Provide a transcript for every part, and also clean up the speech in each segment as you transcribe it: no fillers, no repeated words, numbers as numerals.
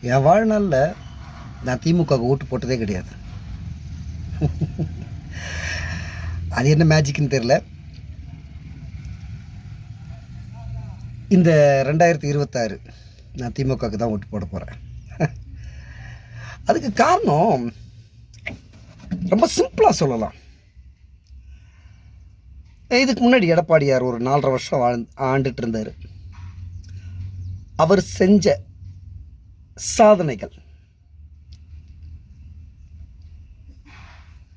என் வாழ்நாளில் நான் திமுகவுக்கு ஓட்டு போட்டதே கிடையாது. அது என்ன மேஜிக்னு தெரில. இந்த 2026 நான் திமுகவுக்கு தான் ஓட்டு போட போகிறேன். அதுக்கு காரணம் ரொம்ப சிம்பிளாக சொல்லலாம். இதுக்கு முன்னாடி எடப்பாடியார் ஒரு 4.5 வருஷம் ஆண்டுட்டு இருந்தார். அவர் செஞ்ச சாதனைகள்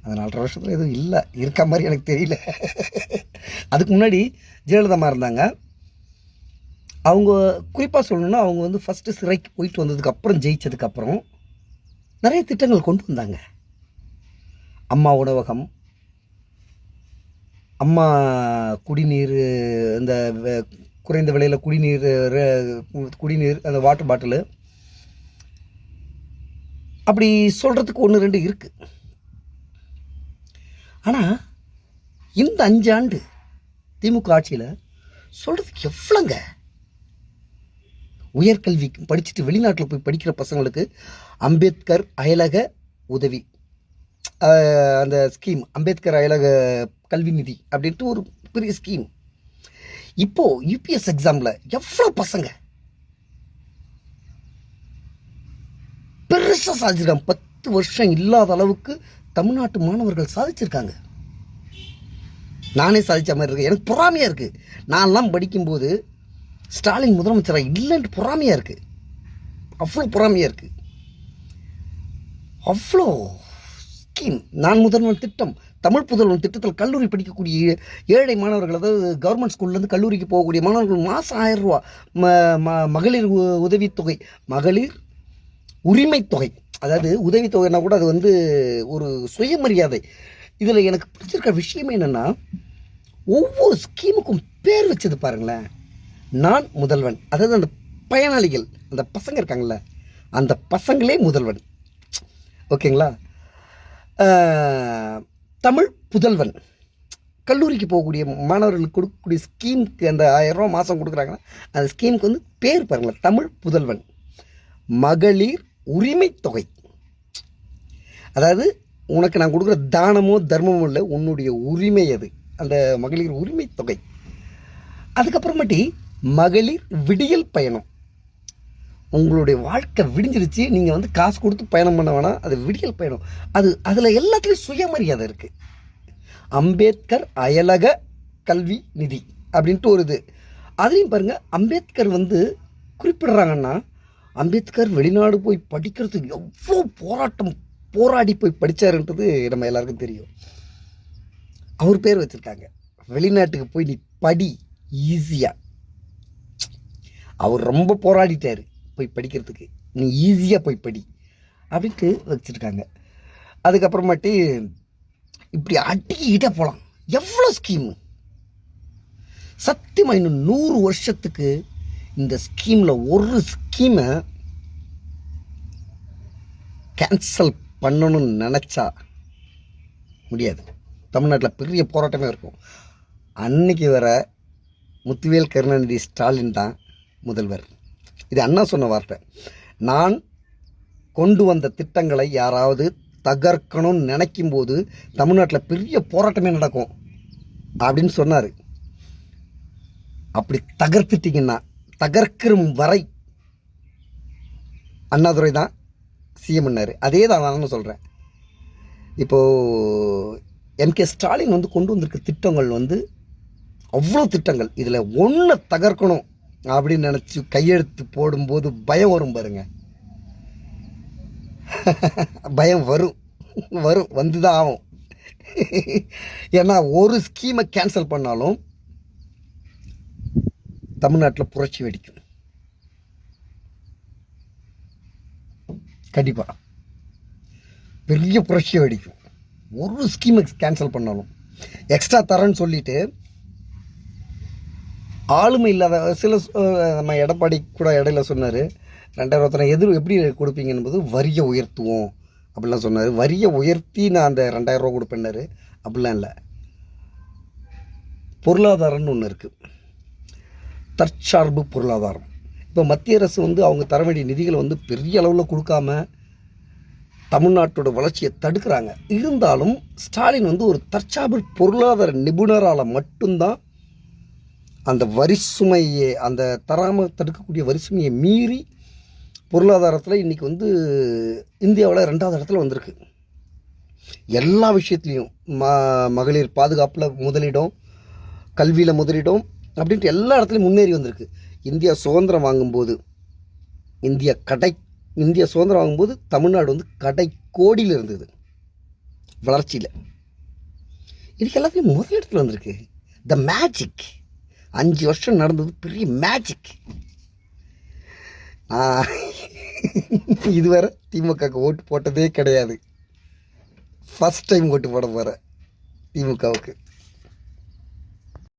அந்த 4.5 வருஷத்தில் எதுவும் இல்லை, இருக்க மாதிரி எனக்கு தெரியல. அதுக்கு முன்னாடி ஜெயலலிதா இருந்தாங்க. அவங்க குறிப்பாக சொல்லணும்னா அவங்க வந்து ஃபஸ்ட்டு சிறைக்கு போயிட்டு வந்ததுக்கப்புறம் ஜெயிச்சதுக்கப்புறம் நிறைய திட்டங்கள் கொண்டு வந்தாங்க. அம்மா உணவகம், அம்மா குடிநீர், இந்த குறைந்த விலையில் குடிநீர் அந்த வாட்டர் பாட்டிலு, அப்படி சொல்கிறதுக்கு 1-2 இருக்குது. ஆனால் இந்த 5 ஆண்டு திமுக ஆட்சியில் சொல்கிறதுக்கு எவ்வளோங்க. உயர்கல்வி படிச்சுட்டு வெளிநாட்டில் போய் படிக்கிற பசங்களுக்கு அம்பேத்கர் அயலக உதவி, அந்த ஸ்கீம், அம்பேத்கர் அயலக கல்வி நிதி அப்படின்ட்டு ஒரு பெரிய ஸ்கீம். இப்போது யூபிஎஸ் எக்ஸாமில் எவ்வளோ பசங்க பெருசாக சாதிச்சிருக்காங்க. 10 வருஷம் இல்லாத அளவுக்கு தமிழ்நாட்டு மாணவர்கள் சாதிச்சிருக்காங்க. நானே சாதித்த மாதிரி இருக்கு. எனக்கு பொறாமையாக இருக்குது. நான்லாம் படிக்கும்போது ஸ்டாலின் முதலமைச்சராக இல்லைன்ட்டு பொறாமையாக இருக்குது. அவ்வளோ பொறாமையாக இருக்குது. அவ்வளோ ஸ்கீம். நான் முதல்வன் திட்டம், தமிழ் புதல்வன் திட்டத்தில் கல்லூரி படிக்கக்கூடிய ஏழை மாணவர்கள், அதாவது கவர்மெண்ட் ஸ்கூல்லேருந்து கல்லூரிக்கு போகக்கூடிய மாணவர்கள் மாதம் 1000 ரூபா மகளிர் உதவித்தொகை, மகளிர் உரிமை தொகை. அதாவது உதவித்தொகைனா கூட அது வந்து ஒரு சுயமரியாதை. இதில் எனக்கு பிடிச்சிருக்க விஷயமே என்னென்னா, ஒவ்வொரு ஸ்கீமுக்கும் பேர் வச்சது பாருங்களேன். நான் முதல்வன், அதாவது அந்த பயனாளிகள், அந்த பசங்க இருக்காங்கள, அந்த பசங்களே முதல்வன். ஓகேங்களா? தமிழ் புதல்வன், கல்லூரிக்கு போகக்கூடிய மாணவர்களுக்கு கொடுக்கக்கூடிய ஸ்கீமுக்கு அந்த 1000 ரூபா மாதம் கொடுக்குறாங்கன்னா அந்த ஸ்கீமுக்கு வந்து பேர் பாருங்களேன், தமிழ் புதல்வன். மகளிர் உரிமை தொகை, அதாவது உனக்கு நான் கொடுக்குற தானமோ தர்மமோ இல்லை, உன்னுடைய உரிமை அது, அந்த மகளிர் உரிமை தொகை. அதுக்கப்புறமாட்டி மகளிர் விடியல் பயணம். உங்களுடைய வாழ்க்கை விடிஞ்சிருச்சு, நீங்கள் வந்து காசு கொடுத்து பயணம் பண்ண வேணாம், அது விடியல் பயணம். அதில் எல்லாத்துலேயும் சுயமரியாதை இருக்குது. அம்பேத்கர் அயலக கல்வி நிதி அப்படின்ட்டு ஒரு இது. அதையும் பாருங்கள், அம்பேத்கர் வந்து குறிப்பிடுறாங்கன்னா, அம்பேத்கர் வெளிநாடு போய் படிக்கிறதுக்கு எவ்வளோ போராடி போய் படித்தாருன்றது நம்ம எல்லாருக்கும் தெரியும். அவர் பேர் வச்சுருக்காங்க. வெளிநாட்டுக்கு போய் நீ படி ஈஸியாக. அவர் ரொம்ப போராடிட்டார் போய் படிக்கிறதுக்கு, நீ ஈஸியாக போய் படி அப்படின்ட்டு வச்சுருக்காங்க. அதுக்கப்புறமாட்டி இப்படி அடிக்கிட்டே போகலாம். எவ்வளோ ஸ்கீமு. சத்தியமாக இன்னும் 100 வருஷத்துக்கு இந்த ஸ்கீமில் ஒரு ஸ்கீமை கேன்சல் பண்ணணும்னு நினச்சா முடியாது. தமிழ்நாட்டில் பெரிய போராட்டமே இருக்கும். அன்னைக்கு வர முத்துவேல் கருணாநிதி ஸ்டாலின் தான் முதல்வர். இது அண்ணா சொன்ன வார்த்தை. நான் கொண்டு வந்த திட்டங்களை யாராவது தகர்க்கணும்னு நினைக்கும் போது தமிழ்நாட்டில் பெரிய போராட்டமே நடக்கும் அப்படின்னு சொன்னார். அப்படி தகர்த்துட்டிங்கன்னா, தகர்க்கிற வரை அண்ணாதுரை தான் சிஎம்னாரு. அதே தான் நான் சொல்கிறேன். இப்போது எம்கே ஸ்டாலின் வந்து கொண்டு வந்திருக்க திட்டங்கள் வந்து அவ்வளோ திட்டங்கள். இதில் ஒன்றை தகர்க்கணும் அப்படின்னு நினச்சி கையெழுத்து போடும்போது பயம் வரும் பாருங்க. பயம் வரும் வந்து தான் ஆகும். ஏன்னா ஒரு ஸ்கீமை கேன்சல் பண்ணாலும் தமிழ்நாட்டில் புரட்சி வெடிக்கும். கண்டிப்பாக பெரிய புரட்சி வெடிக்கும். ஒரு ஸ்கீமை கேன்சல் பண்ணாலும். எக்ஸ்ட்ரா தரேன்னு சொல்லிட்டு ஆளுமை இல்லாத சில, நம்ம எடப்பாடி கூட இடையில சொன்னார், 2000 எப்படி கொடுப்பீங்க என்பது வரியை உயர்த்துவோம் அப்படிலாம் சொன்னார். வரியை உயர்த்தி நான் அந்த 2000 ரூபா கொடுப்பேன்னாரு. அப்படிலாம் இல்லை. பொருளாதாரம்னு ஒன்று இருக்குது, தற்சார்பு பொருளாதாரம். இப்போ மத்திய அரசு வந்து அவங்க தர வேண்டிய நிதிகளை வந்து பெரிய அளவில் கொடுக்காம தமிழ்நாட்டோட வளர்ச்சியை தடுக்கிறாங்க. இருந்தாலும் ஸ்டாலின் வந்து ஒரு தற்சார்பு பொருளாதார நிபுணரால் மட்டும்தான் அந்த வரிசுமையை, அந்த தராமல் தடுக்கக்கூடிய வரிசுமையை மீறி பொருளாதாரத்தில் இன்றைக்கி வந்து இந்தியாவில் 2வது இடத்துல வந்திருக்கு. எல்லா விஷயத்துலேயும் மகளிர் பாதுகாப்பில் முதலிடம், கல்வியில் முதலிடம் அப்படின்ட்டு எல்லா இடத்துலையும் முன்னேறி வந்திருக்கு. இந்தியா சுதந்திரம் வாங்கும்போது இந்தியா சுதந்திரம் வாங்கும்போது தமிழ்நாடு வந்து கோடியில் இருந்தது வளர்ச்சியில். இதுக்கு எல்லாத்தையும் முதலிடத்தில் வந்திருக்கு. த மேஜிக் 5 வருஷம் நடந்தது பெரிய மேஜிக். இதுவரை திமுகவுக்கு ஓட்டு போட்டதே கிடையாது. ஃபஸ்ட் டைம் ஓட்டு போட போகிறேன் திமுகவுக்கு.